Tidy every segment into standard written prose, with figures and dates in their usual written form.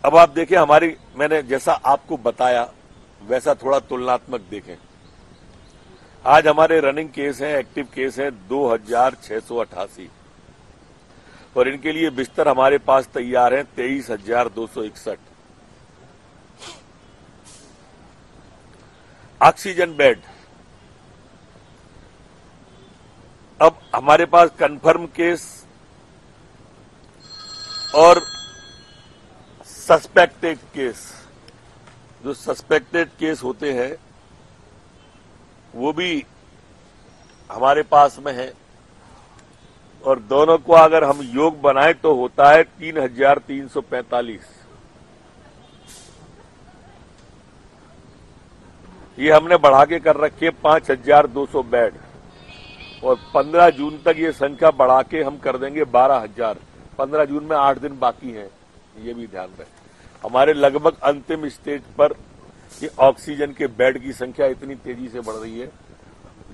अब आप देखें मैंने जैसा आपको बताया वैसा थोड़ा तुलनात्मक देखें। आज हमारे रनिंग केस हैं, एक्टिव केस हैं 2688 और इनके लिए बिस्तर हमारे पास तैयार हैं 23,261। ऑक्सीजन बेड अब हमारे पास कंफर्म केस और सस्पेक्टेड केस, जो सस्पेक्टेड केस होते हैं वो भी हमारे पास में है और दोनों को अगर हम योग बनाए तो होता है 3,345। ये हमने बढ़ा के कर रखी है 5,200 बेड और 15 जून तक ये संख्या बढ़ा के हम कर देंगे 12,000। 15 जून में 8 दिन बाकी हैं, ये भी ध्यान रखें। हमारे लगभग अंतिम स्टेज पर ये ऑक्सीजन के बेड की संख्या इतनी तेजी से बढ़ रही है।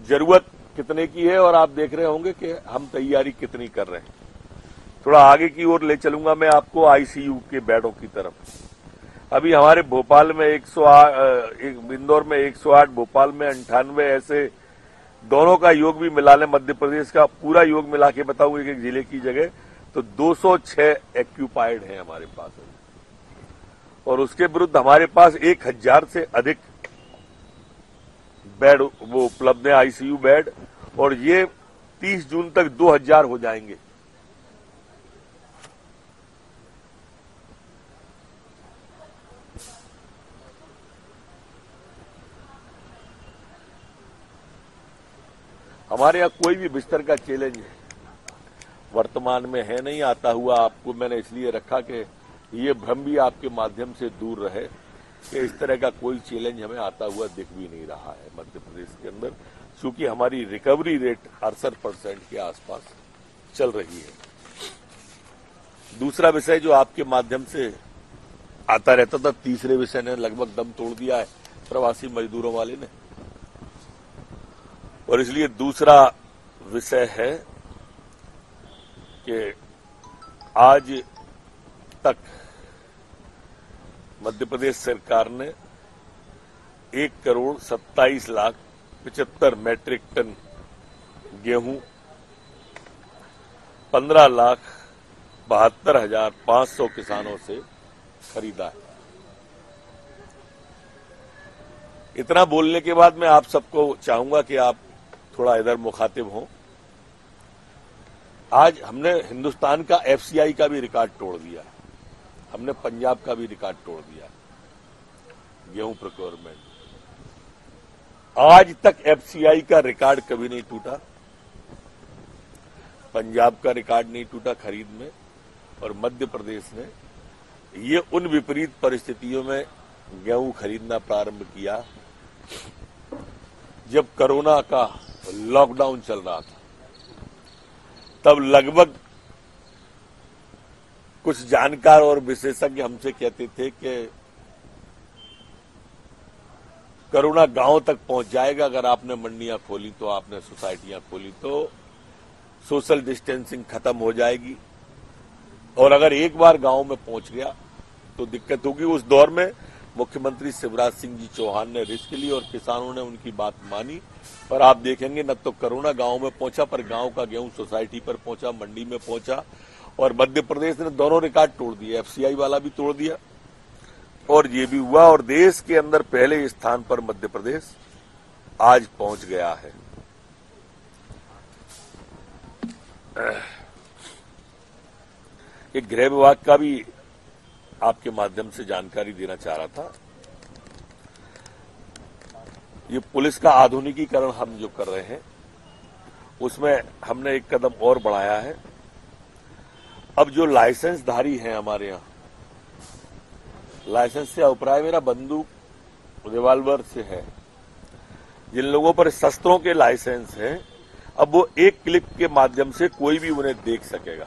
जरूरत कितने की है और आप देख रहे होंगे कि हम तैयारी कितनी कर रहे हैं। थोड़ा आगे की ओर ले चलूंगा मैं आपको आईसीयू के बेडों की तरफ। अभी हमारे भोपाल में 108, इंदौर में 108, भोपाल में 98, ऐसे दोनों का योग भी मिला लें, मध्य प्रदेश का पूरा योग मिला के बताऊं एक जिले की जगह तो 206 एक्यूपाइड हैं हमारे पास और उसके विरुद्ध हमारे पास 1,000 से अधिक बेड वो उपलब्ध है, आईसीयू बेड, और ये 30 जून तक 2,000 हो जाएंगे। हमारे यहां कोई भी बिस्तर का चैलेंज वर्तमान में है नहीं, आता हुआ आपको मैंने इसलिए रखा कि ये भ्रम भी आपके माध्यम से दूर रहे कि इस तरह का कोई चैलेंज हमें आता हुआ दिख भी नहीं रहा है मध्य प्रदेश के अंदर, क्योंकि हमारी रिकवरी रेट 68% के आसपास चल रही है। दूसरा विषय जो आपके माध्यम से आता रहता था, तीसरे विषय ने लगभग दम तोड़ दिया है प्रवासी मजदूरों वाले ने, और इसलिए दूसरा विषय है कि आज तक मध्य प्रदेश सरकार ने 1,27,75,000 मैट्रिक टन गेहूं, 15,72,500 किसानों से खरीदा है। इतना बोलने के बाद मैं आप सबको चाहूंगा कि आप थोड़ा इधर मुखातिब हों। आज हमने हिंदुस्तान का एफसीआई का भी रिकॉर्ड तोड़ दिया, हमने पंजाब का भी रिकॉर्ड तोड़ दिया गेहूं प्रोक्योरमेंट। आज तक एफसीआई का रिकॉर्ड कभी नहीं टूटा, पंजाब का रिकॉर्ड नहीं टूटा खरीद में, और मध्य प्रदेश ने ये उन विपरीत परिस्थितियों में गेहूं खरीदना प्रारंभ किया जब कोरोना का लॉकडाउन चल रहा था। तब लगभग कुछ जानकार और विशेषज्ञ हमसे कहते थे कि कोरोना गांव तक पहुंच जाएगा, अगर आपने मंडियां खोली तो, आपने सोसाइटियां खोली तो सोशल डिस्टेंसिंग खत्म हो जाएगी, और अगर एक बार गांव में पहुंच गया तो दिक्कत होगी। उस दौर में मुख्यमंत्री शिवराज सिंह जी चौहान ने रिस्क ली और किसानों ने उनकी बात मानी, पर आप देखेंगे न तो कोरोना गांव में पहुंचा, पर गांव का गेहूं सोसाइटी पर पहुंचा, मंडी में पहुंचा, और मध्य प्रदेश ने दोनों रिकॉर्ड तोड़ दिए, एफसीआई वाला भी तोड़ दिया और ये भी हुआ, और देश के अंदर पहले स्थान पर मध्य प्रदेश आज पहुंच गया है। एक गृह विभाग का भी आपके माध्यम से जानकारी देना चाह रहा था। ये पुलिस का आधुनिकीकरण हम जो कर रहे हैं उसमें हमने एक कदम और बढ़ाया है। अब जो लाइसेंसधारी हैं हमारे यहां, लाइसेंस से अभिप्राय मेरा बंदूक रिवॉल्वर से है, जिन लोगों पर शस्त्रों के लाइसेंस हैं, अब वो एक क्लिक के माध्यम से कोई भी उन्हें देख सकेगा।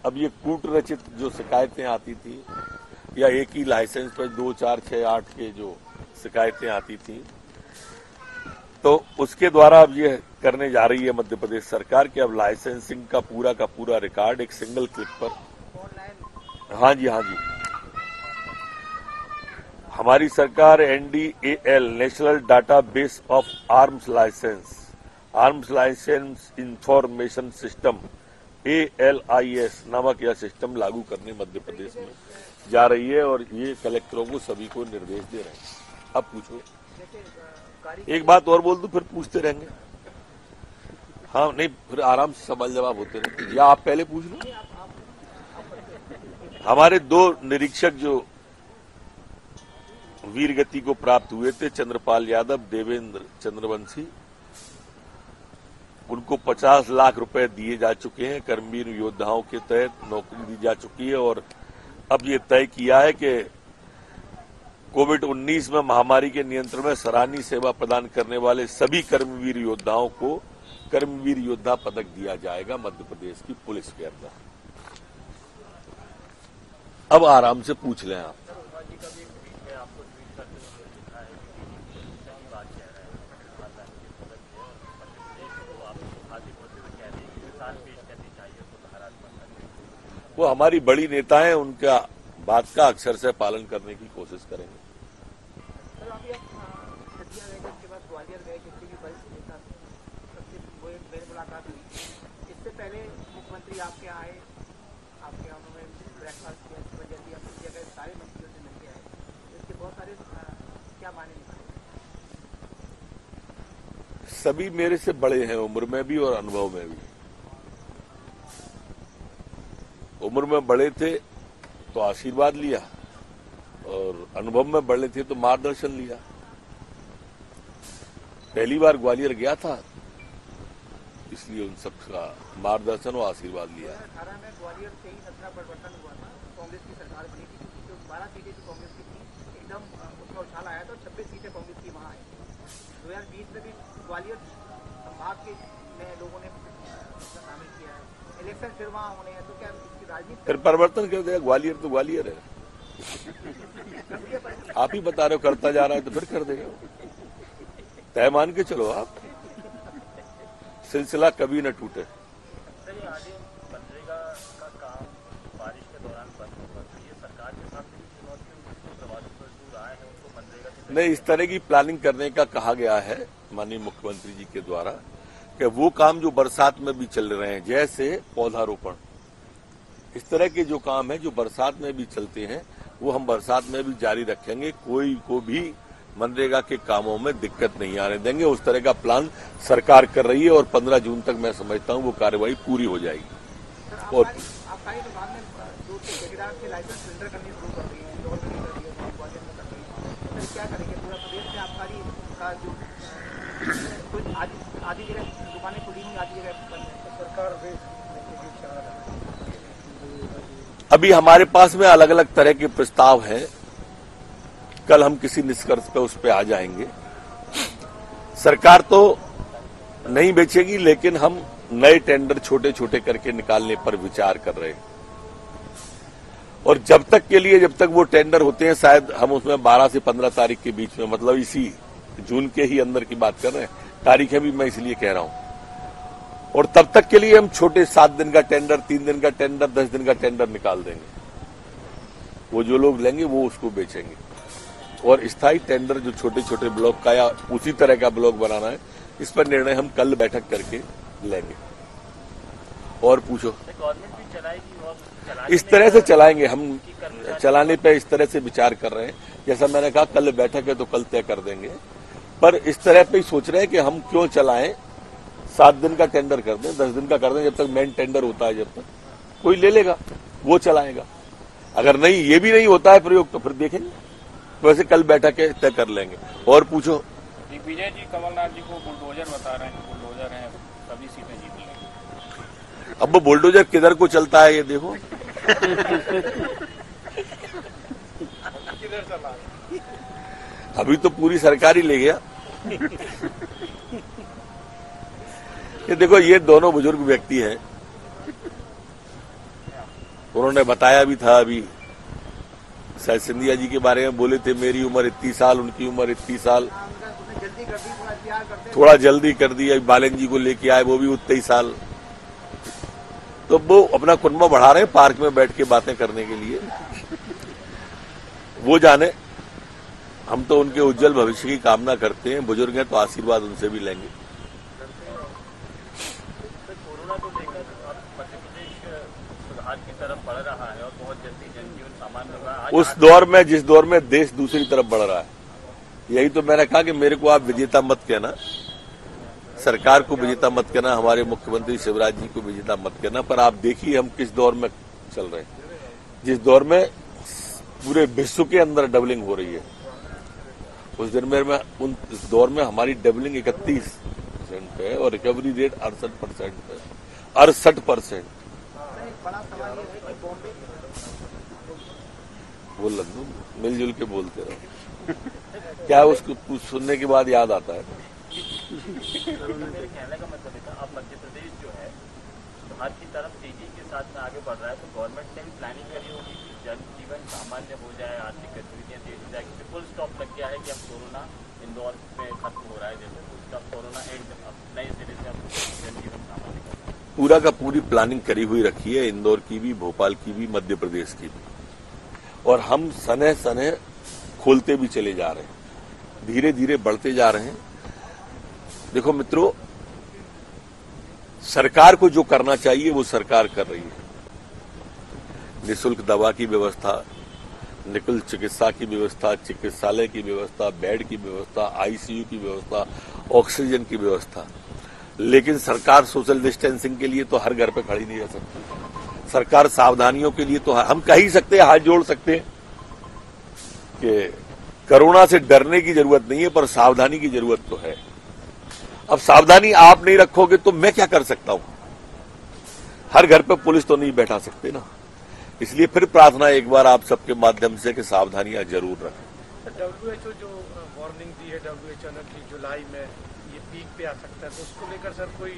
अब ये कूट रचित जो शिकायतें आती थी, या एक ही लाइसेंस पर 2, 4, 6, 8 के जो शिकायतें आती थी, तो उसके द्वारा अब ये करने जा रही है मध्य प्रदेश सरकार कि अब लाइसेंसिंग का पूरा रिकॉर्ड एक सिंगल क्लिक पर। हाँ जी, हमारी सरकार NDAL national database of arms license information system ALIS नामक यह सिस्टम लागू करने मध्य प्रदेश में जा रही है और ये कलेक्टरों को सभी को निर्देश दे रहे हैं। अब पूछो, एक बात और बोल दूं फिर पूछते रहेंगे। हाँ नहीं, फिर आराम से सवाल जवाब होते रहेंगे, या आप पहले पूछ लो। हमारे 2 निरीक्षक जो वीर गति को प्राप्त हुए थे, चंद्रपाल यादव, देवेंद्र चंद्रवंशी, उनको 50 लाख रुपए दिए जा चुके हैं। कर्मवीर योद्धाओं के तहत नौकरी दी जा चुकी है और अब ये तय किया है कि कोविड-19 में महामारी के नियंत्रण में सराहनीय सेवा प्रदान करने वाले सभी कर्मवीर योद्धाओं को कर्मवीर योद्धा पदक दिया जाएगा मध्य प्रदेश की पुलिस के अंदर। अब आराम से पूछ लें आप। वो हमारी बड़ी नेता हैं, उनका बात का अक्षर से पालन करने की कोशिश करेंगे। इससे पहले मुख्यमंत्री आपके यहाँ आए, आपके यहाँ उन्होंने ब्रेकफास्ट किया, जल्दी अपनी जगह सारे मंत्रियों से मिलकर आए, इसके बहुत सारे क्या माने निकाले? सभी मेरे से बड़े हैं, उम्र में भी और अनुभव में भी। उम्र में बड़े थे तो आशीर्वाद लिया और अनुभव में बड़े थे तो मार्गदर्शन लिया। पहली बार ग्वालियर गया था इसलिए उन सबका मार्गदर्शन और आशीर्वाद लिया। 2018 में ग्वालियर से ही सत्ता परिवर्तन हुआ था, कांग्रेस की सरकार बनी थी, क्योंकि 12 सीटें जो कांग्रेस की थी एकदम उसका उछाल आया था, 26 सीटें कांग्रेस की वहां आई। 2020 में भी ग्वालियर संभाग के में लोगों ने शामिल किया है, इलेक्शन फिर वहां होने हैं, तो क्या इसकी राजनीति फिर परिवर्तन कर देगा? ग्वालियर तो ग्वालियर है। आप ही बता रहे हो करता जा रहा है तो फिर कर देगा, तय मान के चलो आप, सिलसिला कभी न टूटे। मनरेगा का काम बारिश के दौरान बंद होगा, तो ये सरकार के साथ प्रवासी मजदूर आए हैं उनको मनरेगा नहीं, इस तरह की प्लानिंग करने का कहा गया है माननीय मुख्यमंत्री जी के द्वारा कि वो काम जो बरसात में भी चल रहे हैं, जैसे पौधारोपण, इस तरह के जो काम है जो बरसात में भी चलते हैं वो हम बरसात में भी जारी रखेंगे। कोई को भी मनरेगा के कामों में दिक्कत नहीं आने देंगे। उस तरह का प्लान सरकार कर रही है और 15 जून तक मैं समझता हूं वो कार्यवाही पूरी हो जाएगी। और अभी हमारे पास में अलग अलग तरह के प्रस्ताव हैं, कल हम किसी निष्कर्ष पे उस पे आ जाएंगे। सरकार तो नहीं बेचेगी, लेकिन हम नए टेंडर छोटे छोटे करके निकालने पर विचार कर रहे हैं और जब तक के लिए, जब तक वो टेंडर होते हैं, शायद हम उसमें 12 से 15 तारीख के बीच में, मतलब इसी जून के ही अंदर की बात कर रहे हैं, तारीखें भी मैं इसलिए कह रहा हूं। और तब तक के लिए हम छोटे 7 दिन का टेंडर, 3 दिन का टेंडर, 10 दिन का टेंडर निकाल देंगे। वो जो लोग लेंगे वो उसको बेचेंगे और स्थायी टेंडर जो छोटे छोटे ब्लॉक का या उसी तरह का ब्लॉक बनाना है, इस पर निर्णय हम कल बैठक करके लेंगे। और पूछो, गवर्नमेंट भी चलाएगी और इस तरह से चलाएंगे हम, चलाने पे इस तरह से विचार कर रहे हैं। जैसा मैंने कहा कल बैठक है तो कल तय कर देंगे, पर इस तरह पे ही सोच रहे हैं कि हम क्यों चलाएं, 7 दिन का टेंडर कर दें, 10 दिन का कर दें, जब तक मेन टेंडर होता है, जब तक कोई ले लेगा वो चलाएगा। अगर नहीं, ये भी नहीं होता है प्रयोग, तो फिर देखेंगे। वैसे कल बैठक है तय कर लेंगे। और पूछो। दिग्विजय जी कमलनाथ जी को बुलडोजर बता रहे हैं, बुलडोजर हैं, सभी सीटें जीत लेंगे। अब वो बुलडोजर किधर को चलता है ये देखो। अभी तो पूरी सरकार ही ले गया। ये देखो, ये दोनों बुजुर्ग व्यक्ति हैं, उन्होंने बताया भी था, अभी शायद सिंधिया जी के बारे में बोले थे, मेरी उम्र इतनी साल, उनकी उम्र इतनी साल, थोड़ा जल्दी कर दी। बालन जी को लेके आए, वो भी उतने ही साल। तो वो अपना कुनबा बढ़ा रहे हैं पार्क में बैठ के बातें करने के लिए, वो जाने। हम तो उनके उज्जवल भविष्य की कामना करते हैं। बुजुर्ग हैं तो आशीर्वाद उनसे भी लेंगे। कोरोना को लेकर अब मध्य प्रदेश सुधार की तरफ बढ़ रहा है और बहुत जल्दी जनजीवन सामान्य होगा। उस दौर में, जिस दौर में देश दूसरी तरफ बढ़ रहा है, यही तो मैंने कहा कि मेरे को आप विजेता मत कहना, सरकार को विजेता मत कहना, हमारे मुख्यमंत्री शिवराज जी को विजेता मत कहना, पर आप देखिए हम किस दौर में चल रहे हैं, जिस दौर में पूरे विश्व के अंदर डबलिंग हो रही है। उस दिन में उस दौर में हमारी डबलिंग 31% है और रिकवरी रेट 68% है। 68%। बोल लग दो, मिलजुल के बोलते रहो। क्या उसको सुनने के बाद याद आता है? मेरे कहने का मतलब है अब मध्य प्रदेश जो है सुधार की तरफ तेजी के साथ में आगे बढ़ रहा है, तो गवर्नमेंट ने भी प्लानिंग करी होगी कि जनजीवन सामान्य हो जाए, आर्थिक गतिविधियां तेज हो जाए, क्योंकि फुल स्टॉप लग गया है कि अब कोरोना इंदौर में खत्म हो रहा है, जैसे फुल स्टॉप कोरोना एंड, अब नए सिरे से अब जनजीवन सामान्य कर। पूरा का पूरी प्लानिंग करी हुई रखी है, इंदौर की भी, भोपाल की भी, मध्य प्रदेश की भी, और हम सने सने खोलते भी चले जा रहे हैं, धीरे धीरे बढ़ते जा रहे हैं। देखो मित्रों, सरकार को जो करना चाहिए वो सरकार कर रही है। निःशुल्क दवा की व्यवस्था, निःशुल्क चिकित्सा की व्यवस्था, चिकित्सालय की व्यवस्था, बेड की व्यवस्था, आईसीयू की व्यवस्था, ऑक्सीजन की व्यवस्था। लेकिन सरकार सोशल डिस्टेंसिंग के लिए तो हर घर पे खड़ी नहीं रह सकती। सरकार सावधानियों के लिए तो हम कह ही सकते हैं, हाथ जोड़ सकते हैं कि कोरोना से डरने की जरूरत नहीं है, पर सावधानी की जरूरत तो है। अब सावधानी आप नहीं रखोगे तो मैं क्या कर सकता हूं? हर घर पे पुलिस तो नहीं बैठा सकते ना। इसलिए फिर प्रार्थना एक बार आप सबके माध्यम से कि सावधानियां जरूर रखें। WHO जो वार्निंग दी है WHO ने कि जुलाई में ये पीक पे आ सकता है, तो उसको लेकर सर कोई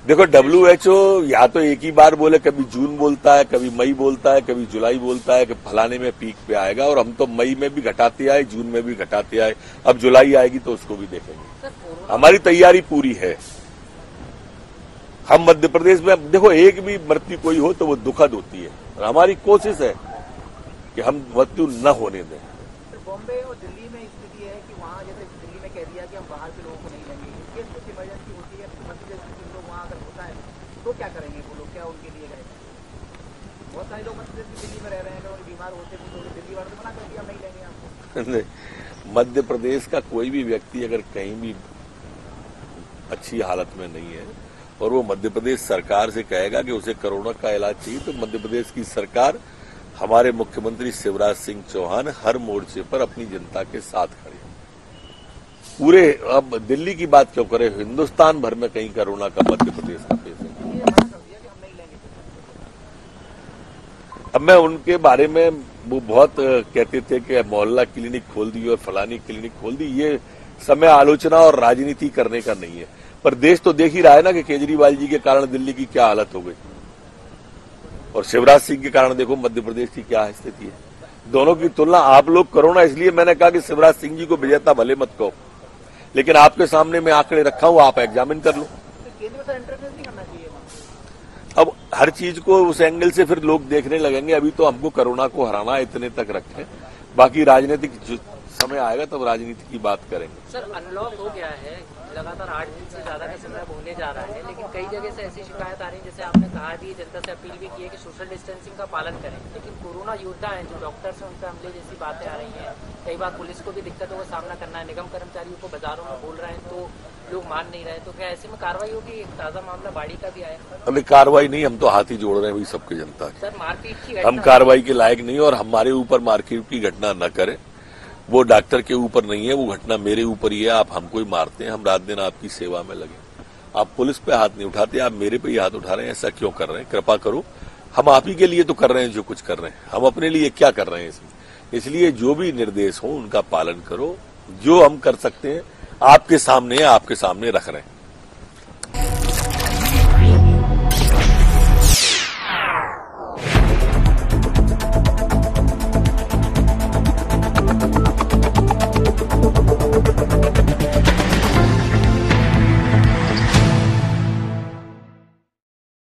देखो, WHO या तो एक ही बार बोले, कभी जून बोलता है, कभी मई बोलता है, कभी जुलाई बोलता है कि फलाने में पीक पे आएगा, और हम तो मई में भी घटाते आए, जून में भी घटाते आए। अब जुलाई आएगी तो उसको भी देखेंगे। हमारी तैयारी पूरी है। हम मध्य प्रदेश में देखो, एक भी मृत्यु कोई हो तो वो दुखद होती है, और हमारी कोशिश है कि हम मृत्यु न होने दें। बॉम्बे और दिल्ली में स्थिति है कि वहाँ जैसे दिल्ली में कह दिया कि हम बाहर के लोगों को नहीं लेंगे, केस कुछ इमरजेंसी होती है, मध्य प्रदेश के लोग वहाँ अगर होता है तो क्या करेंगे वो लोग? क्या उनके लिए गए? बहुत सारे लोग मध्य प्रदेश की दिल्ली में रह रहे हैं, अगर बीमार होते तो दिल्ली वाले तो मना कर दिया, हम नहीं लेंगे आपको। मध्य प्रदेश का कोई भी व्यक्ति अगर कहीं भी अच्छी हालत में नहीं है और वो मध्य प्रदेश सरकार से कहेगा कि उसे कोरोना का इलाज चाहिए, तो मध्य प्रदेश की सरकार, हमारे मुख्यमंत्री शिवराज सिंह चौहान हर मोर्चे पर अपनी जनता के साथ खड़े हैं। पूरे, अब दिल्ली की बात क्यों करें, हिंदुस्तान भर में कहीं कोरोना का मध्य प्रदेश का पेश है। अब मैं उनके बारे में, वो बहुत कहते थे कि मोहल्ला क्लिनिक खोल दी और फलानी क्लिनिक खोल दी, ये समय आलोचना और राजनीति करने का नहीं है। पर देश तो देख ही रहा है ना कि केजरीवाल जी के कारण दिल्ली की क्या हालत हो गई, और शिवराज सिंह के कारण देखो मध्य प्रदेश की क्या स्थिति है। दोनों की तुलना आप लोग करो ना, इसलिए मैंने कहा कि शिवराज सिंह जी को विजेता भले मत कहो, लेकिन आपके सामने मैं आंकड़े रखा हूं, आप एग्जामिन कर लो। अब हर चीज को उस एंगल से फिर लोग देखने लगेंगे। अभी तो हमको कोरोना को हराना, इतने तक रखें, बाकी राजनीतिक समय आएगा तब राजनीति की बात करेंगे। सर, अनलॉक हो गया है, लगातार 8 दिन से ज्यादा का समय होने जा रहा है, लेकिन कई जगह से ऐसी शिकायत आ रही है, जैसे आपने कहा भी, जनता से अपील भी की है कि सोशल डिस्टेंसिंग का पालन करें, लेकिन कोरोना योद्धा हैं जो डॉक्टर्स हैं, उन पर हमले जैसी बातें आ रही हैं। कई बार पुलिस को भी दिक्कतों का सामना करना है, निगम कर्मचारियों को बाजारों में बोल रहे हैं तो लोग मान नहीं रहे, तो क्या ऐसे में कार्रवाई होगी? एक ताजा मामला बाड़ी का भी आया। अभी कार्रवाई नहीं, हम तो हाथ ही जोड़ रहे हैं भाई सबकी जनता की। सर, मारपीट की हम कार्रवाई के लायक नहीं, और हमारे ऊपर मारपीट की घटना न करें। वो डॉक्टर के ऊपर नहीं है, वो घटना मेरे ऊपर ही है। आप हमको ही मारते हैं, हम रात दिन आपकी सेवा में लगे। आप पुलिस पे हाथ नहीं उठाते, आप मेरे पे ही हाथ उठा रहे हैं। ऐसा क्यों कर रहे हैं? कृपा करो, हम आप ही के लिए तो कर रहे हैं जो कुछ कर रहे हैं, हम अपने लिए क्या कर रहे हैं इसमें। इसलिए जो भी निर्देश हो उनका पालन करो, जो हम कर सकते हैं आपके सामने रख रहे हैं।